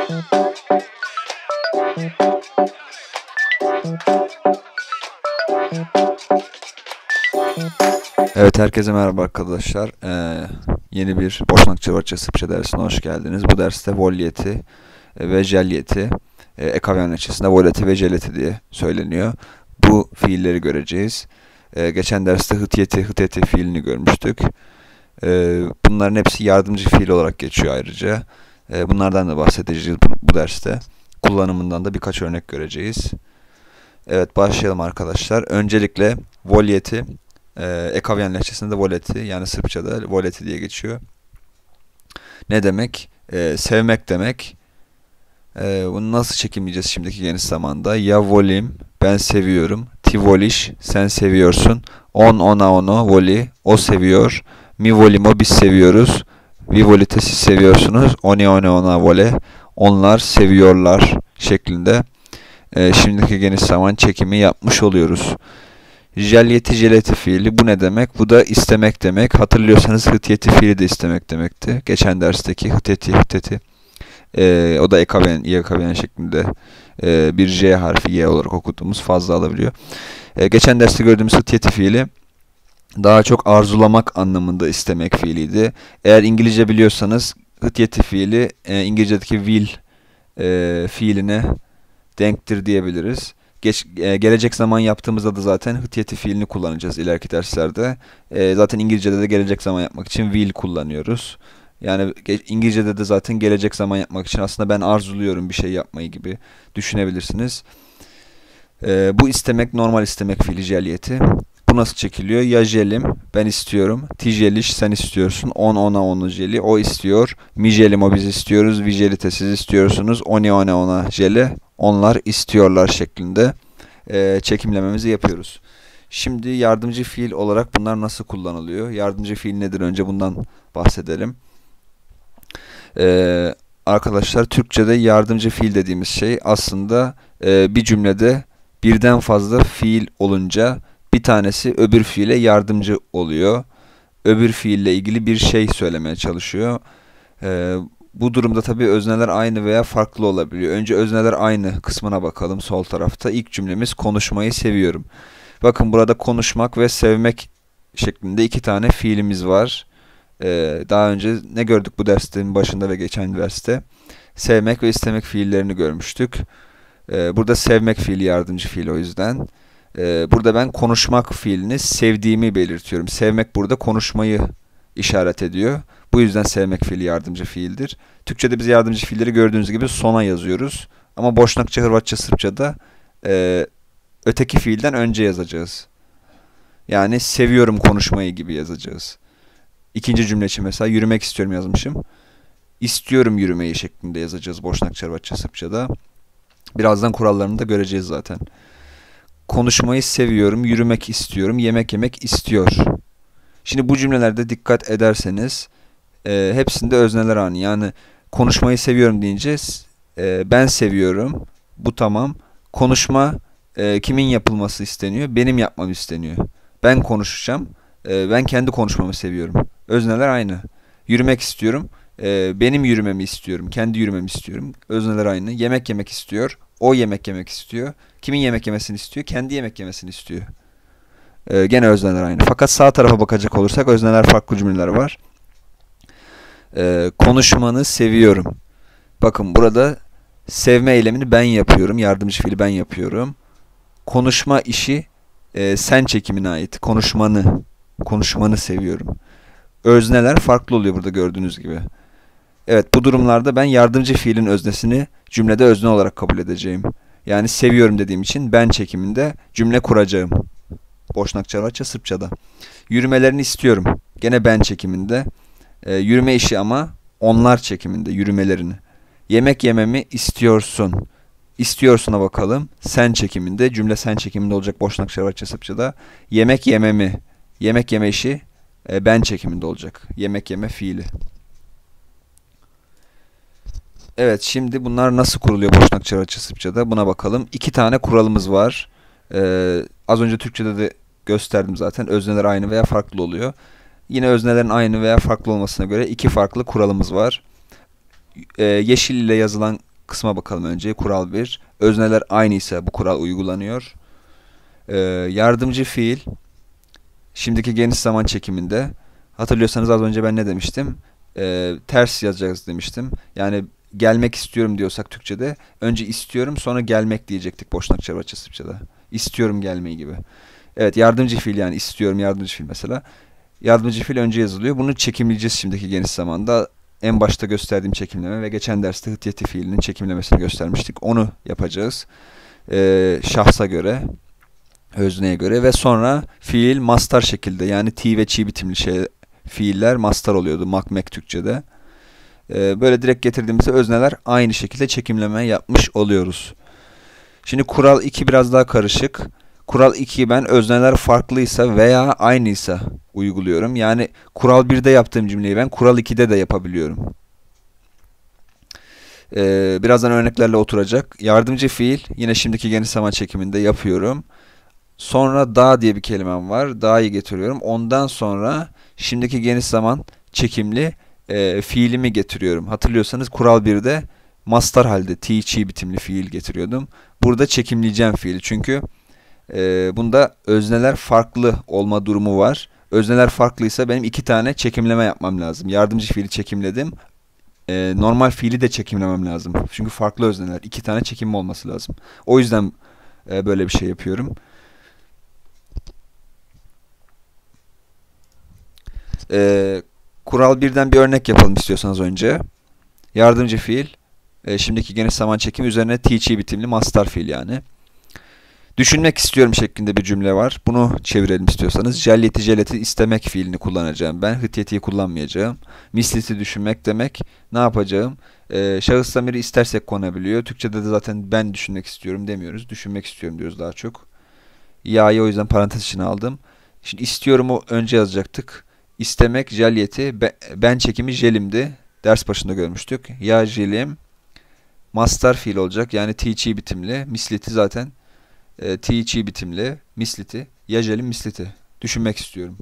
Evet, herkese merhaba arkadaşlar. Yeni bir Boşnakça Sırpça dersine hoş geldiniz. Bu derste volyeti ve jelyeti, Ekavian lehçesinde volyeti ve jelyeti diye söyleniyor. Bu fiilleri göreceğiz. Geçen derste hıteti fiilini görmüştük. Bunların hepsi yardımcı fiil olarak geçiyor ayrıca. Bunlardan da bahsedeceğiz bu derste. Kullanımından da birkaç örnek göreceğiz. Evet, başlayalım arkadaşlar. Öncelikle volyeti, Ekavian lehçesinde volyeti, yani Sırpçada volyeti diye geçiyor. Ne demek? Sevmek demek. Bunu nasıl çekimleyeceğiz şimdiki geniş zamanda? Ya volim, ben seviyorum. Ti voliš, sen seviyorsun. On, ona, ono, voli, o seviyor. Mi volimo, biz seviyoruz. Vi volite, siz seviyorsunuz. Oni, one, ona, vole, onlar seviyorlar şeklinde şimdiki geniş zaman çekimi yapmış oluyoruz. Jelyeti fiili, bu ne demek? Bu da istemek demek. Hatırlıyorsanız hıtyeti fiili de istemek demekti. Geçen dersteki hıteti. O da ekavian şeklinde bir J harfi Y olarak okuduğumuz fazla alabiliyor. Geçen derste gördüğümüz hıtyeti fiili daha çok arzulamak anlamında istemek fiiliydi. Eğer İngilizce biliyorsanız hıtyeti fiili İngilizce'deki will fiiline denktir diyebiliriz. Gelecek zaman yaptığımızda da zaten hıtyeti fiilini kullanacağız ileriki derslerde. Zaten İngilizce'de de gelecek zaman yapmak için will kullanıyoruz. Yani İngilizce'de de zaten gelecek zaman yapmak için aslında ben arzuluyorum bir şey yapmayı gibi düşünebilirsiniz. Bu istemek, normal istemek fiili jelyeti. Bu nasıl çekiliyor? Ya jelim, ben istiyorum. Ti jeliš, sen istiyorsun. On, ona, onu jeli, o istiyor. Mi jelimo, biz istiyoruz. Vi jelite, siz istiyorsunuz. Oni, one, ona jeli, onlar istiyorlar şeklinde çekimlememizi yapıyoruz. Şimdi yardımcı fiil olarak bunlar nasıl kullanılıyor? Yardımcı fiil nedir? Önce bundan bahsedelim. Arkadaşlar, Türkçe'de yardımcı fiil dediğimiz şey aslında bir cümlede birden fazla fiil olunca bir tanesi öbür fiile yardımcı oluyor. Öbür fiille ilgili bir şey söylemeye çalışıyor. Bu durumda tabii özneler aynı veya farklı olabiliyor. Önce özneler aynı kısmına bakalım sol tarafta. İlk cümlemiz konuşmayı seviyorum. Bakın, burada konuşmak ve sevmek şeklinde iki tane fiilimiz var. Daha önce ne gördük bu dersin başında ve geçen derste? Sevmek ve istemek fiillerini görmüştük. Burada sevmek fiili yardımcı fiil o yüzden. Burada ben konuşmak fiilini sevdiğimi belirtiyorum. Sevmek burada konuşmayı işaret ediyor. Bu yüzden sevmek fiili yardımcı fiildir. Türkçe'de biz yardımcı fiilleri gördüğünüz gibi sona yazıyoruz. Ama Boşnakça, Hırvatça, Sırpça'da öteki fiilden önce yazacağız. Yani seviyorum konuşmayı gibi yazacağız. İkinci cümle için mesela yürümek istiyorum yazmışım. İstiyorum yürümeyi şeklinde yazacağız Boşnakça, Hırvatça, Sırpça'da. Birazdan kurallarını da göreceğiz zaten. Konuşmayı seviyorum, yürümek istiyorum, yemek yemek istiyor. Şimdi bu cümlelerde dikkat ederseniz hepsinde özneler aynı. Yani konuşmayı seviyorum deyince ben seviyorum, bu tamam. Konuşma kimin yapılması isteniyor? Benim yapmam isteniyor. Ben konuşacağım, ben kendi konuşmamı seviyorum. Özneler aynı. Yürümek istiyorum, benim yürümemi istiyorum, kendi yürümemi istiyorum. Özneler aynı. Yemek yemek istiyor, o yemek yemek istiyor. Kimin yemek yemesini istiyor? Kendi yemek yemesini istiyor. Gene özneler aynı. Fakat sağ tarafa bakacak olursak özneler farklı cümleler var. Konuşmanı seviyorum. Bakın, burada sevme eylemini ben yapıyorum. Yardımcı fiili ben yapıyorum. Konuşma işi sen çekimine ait. Konuşmanı seviyorum. Özneler farklı oluyor burada gördüğünüz gibi. Evet, bu durumlarda ben yardımcı fiilin öznesini cümlede özne olarak kabul edeceğim. Yani seviyorum dediğim için ben çekiminde cümle kuracağım. Boşnakça, Hırvatça, Sırpça'da. Yürümelerini istiyorum. Gene ben çekiminde. Yürüme işi ama onlar çekiminde yürümelerini. Yemek yememi istiyorsun. İstiyorsun'a bakalım. Sen çekiminde. Cümle sen çekiminde olacak Boşnakça, Hırvatça, Sırpça'da. Yemek yememi. Yemek yeme işi ben çekiminde olacak. Yemek yeme fiili. Evet, şimdi bunlar nasıl kuruluyor Boşnakça, Hırvatça, Sırpça'da? Buna bakalım. İki tane kuralımız var. Az önce Türkçe'de de gösterdim zaten. Özneler aynı veya farklı oluyor. Yine öznelerin aynı veya farklı olmasına göre iki farklı kuralımız var. Yeşil ile yazılan kısma bakalım önce. Kural 1. Özneler aynıysa bu kural uygulanıyor. Yardımcı fiil şimdiki geniş zaman çekiminde, hatırlıyorsanız az önce ben ne demiştim? Ters yazacağız demiştim. Yani gelmek istiyorum diyorsak Türkçe'de önce istiyorum sonra gelmek diyecektik Boşnak Çarvaçça Sırpça'da. İstiyorum gelmeyi gibi. Evet, yardımcı fiil yani istiyorum yardımcı fiil mesela. Yardımcı fiil önce yazılıyor. Bunu çekimleyeceğiz şimdiki geniş zamanda. En başta gösterdiğim çekimleme ve geçen derste hıtyeti fiilinin çekimlemesini göstermiştik. Onu yapacağız. Şahsa göre, özneye göre ve sonra fiil mastar şekilde, yani ti ve çi bitimli fiiller mastar oluyordu makmek Türkçe'de. Böyle direkt getirdiğimizde özneler aynı şekilde çekimleme yapmış oluyoruz. Şimdi kural 2 biraz daha karışık. Kural 2'yi ben özneler farklıysa veya aynıysa uyguluyorum. Yani kural 1'de yaptığım cümleyi ben kural 2'de de yapabiliyorum. Birazdan örneklerle oturacak. Yardımcı fiil yine şimdiki geniş zaman çekiminde yapıyorum. Sonra da diye bir kelimem var. Da'yı getiriyorum. Ondan sonra şimdiki geniş zaman çekimli fiilimi getiriyorum. Hatırlıyorsanız kural 1'de mastar halde ti, çi bitimli fiil getiriyordum. Burada çekimleyeceğim fiili. Çünkü bunda özneler farklı olma durumu var. Özneler farklıysa benim 2 tane çekimleme yapmam lazım. Yardımcı fiili çekimledim. Normal fiili de çekimlemem lazım. Çünkü farklı özneler. 2 tane çekimli olması lazım. O yüzden böyle bir şey yapıyorum. Kural 1'den bir örnek yapalım istiyorsanız önce. Yardımcı fiil. Şimdiki geniş zaman çekimi üzerine ti, çi bitimli mastar fiil yani. Düşünmek istiyorum şeklinde bir cümle var. Bunu çevirelim istiyorsanız. Jelleti, jeleti istemek fiilini kullanacağım ben. Hıtyetiyi kullanmayacağım. Misliti düşünmek demek. Ne yapacağım? Şahıs zamiri istersek konabiliyor. Türkçe'de de zaten ben düşünmek istiyorum demiyoruz. Düşünmek istiyorum diyoruz daha çok. Ya'yı o yüzden parantez içine aldım. Şimdi istiyorumu önce yazacaktık. İstemek, jelyeti, ben çekimi jelimdi. Ders başında görmüştük. Ya jelim, mastar fiil olacak. Yani ti, çi bitimli. Misliti zaten ti, çi bitimli. Misliti. Ya jelim, misliti. Düşünmek istiyorum.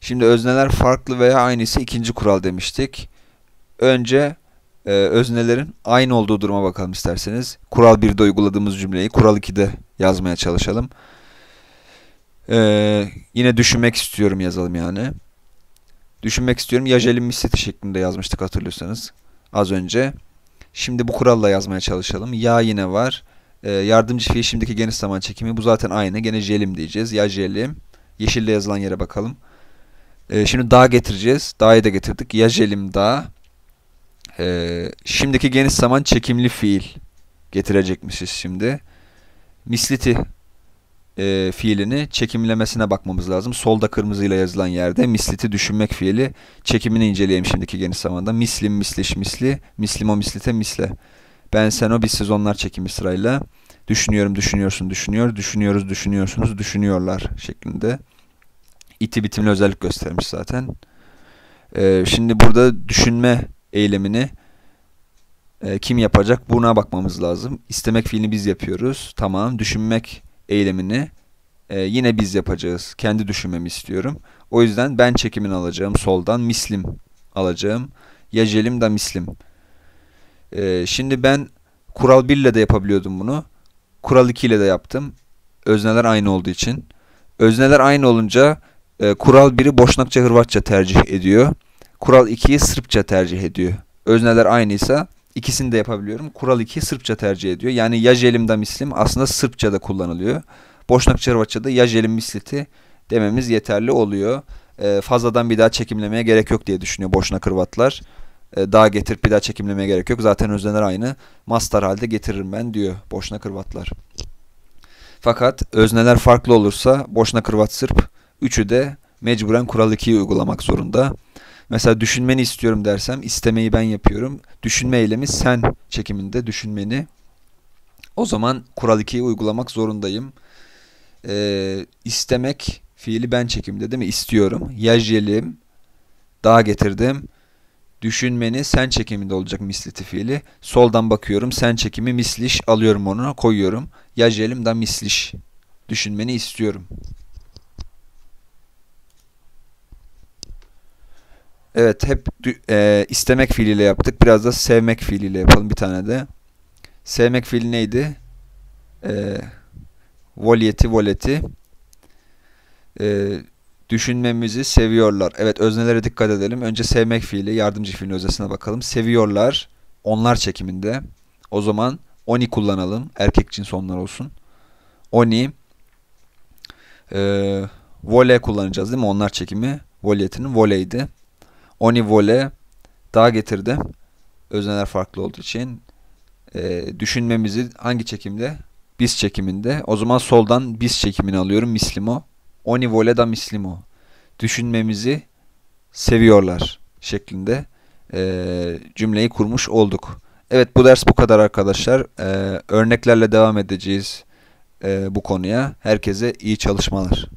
Şimdi özneler farklı veya aynıysa ikinci kural demiştik. Önce öznelerin aynı olduğu duruma bakalım isterseniz. Kural 1'de uyguladığımız cümleyi kural 2'de yazmaya çalışalım. Yine düşünmek istiyorum yazalım yani. Düşünmek istiyorum. Yajelim misleti şeklinde yazmıştık hatırlıyorsanız az önce. Şimdi bu kuralla yazmaya çalışalım. Ya yine var. Yardımcı fiil şimdiki geniş zaman çekimi. Bu zaten aynı. Gene jelim diyeceğiz. Ya jelim. Yeşille yazılan yere bakalım. Şimdi da getireceğiz. Da'yı da getirdik. Ya jelim da. Şimdiki geniş zaman çekimli fiil getirecekmişiz şimdi. Misliti fiilini çekimlemesine bakmamız lazım. Solda kırmızıyla yazılan yerde misliti düşünmek fiili. Çekimini inceleyelim şimdiki geniş zamanda. Mislim, misliş, misli. Mislimo, mislite, misle. Ben, sen, o, biz, siz, onlar çekimi sırayla. Düşünüyorum, düşünüyorsun, düşünüyor. Düşünüyoruz, düşünüyorsunuz, düşünüyorlar şeklinde. İti bitimli özellik göstermiş zaten. Şimdi burada düşünme eylemini kim yapacak? Buna bakmamız lazım. İstemek fiilini biz yapıyoruz. Tamam. Düşünmek eylemini yine biz yapacağız. Kendi düşünmemi istiyorum. O yüzden ben çekimini alacağım. Soldan mislim alacağım. Yacelim da mislim. Şimdi ben kural 1 ile de yapabiliyordum bunu. Kural 2 ile de yaptım. Özneler aynı olduğu için. Özneler aynı olunca kural 1'i Boşnakça Hırvatça tercih ediyor. Kural 2'yi Sırpça tercih ediyor. Özneler aynıysa ikisini de yapabiliyorum. Kural 2 Sırpça tercih ediyor. Yani yajelim da mislim aslında Sırpça'da kullanılıyor. Boşnakça Hırvatça'da yajelim misliti dememiz yeterli oluyor. Fazladan bir daha çekimlemeye gerek yok diye düşünüyor Boşnak Hırvatlar. Daha getirip bir daha çekimlemeye gerek yok. Zaten özneler aynı. Mastar halde getiririm ben diyor Boşnak Hırvatlar. Fakat özneler farklı olursa Boşnak Hırvat Sırp üçü de mecburen kural 2'yi uygulamak zorunda. Mesela düşünmeni istiyorum dersem istemeyi ben yapıyorum. Düşünme eylemi sen çekiminde düşünmeni. O zaman kural 2'yi uygulamak zorundayım. İstemek fiili ben çekiminde değil mi? İstiyorum. Yajelim. Daha getirdim. Düşünmeni sen çekiminde olacak misliti fiili. Soldan bakıyorum. Sen çekimi misliş. Alıyorum onu. Koyuyorum. Yajelim da misliş. Düşünmeni istiyorum. Evet, hep istemek fiiliyle yaptık. Biraz da sevmek fiiliyle yapalım bir tane de. Sevmek fiili neydi? E, Voliyeti, voleti. E, Düşünmemizi seviyorlar. Evet, öznelere dikkat edelim. Önce sevmek fiili, yardımcı fiilin öznesine bakalım. Seviyorlar. Onlar çekiminde. O zaman oni kullanalım. Erkek cins onlar olsun. Oni. Vole kullanacağız değil mi? Onlar çekimi. Voliyetinin voleydi. Oni vole. Daha getirdi. Özneler farklı olduğu için. Düşünmemizi hangi çekimde? Bis çekiminde. O zaman soldan bis çekimini alıyorum. Mislimo. Oni vole da mislimo. Düşünmemizi seviyorlar şeklinde cümleyi kurmuş olduk. Evet, bu ders bu kadar arkadaşlar. Örneklerle devam edeceğiz bu konuya. Herkese iyi çalışmalar.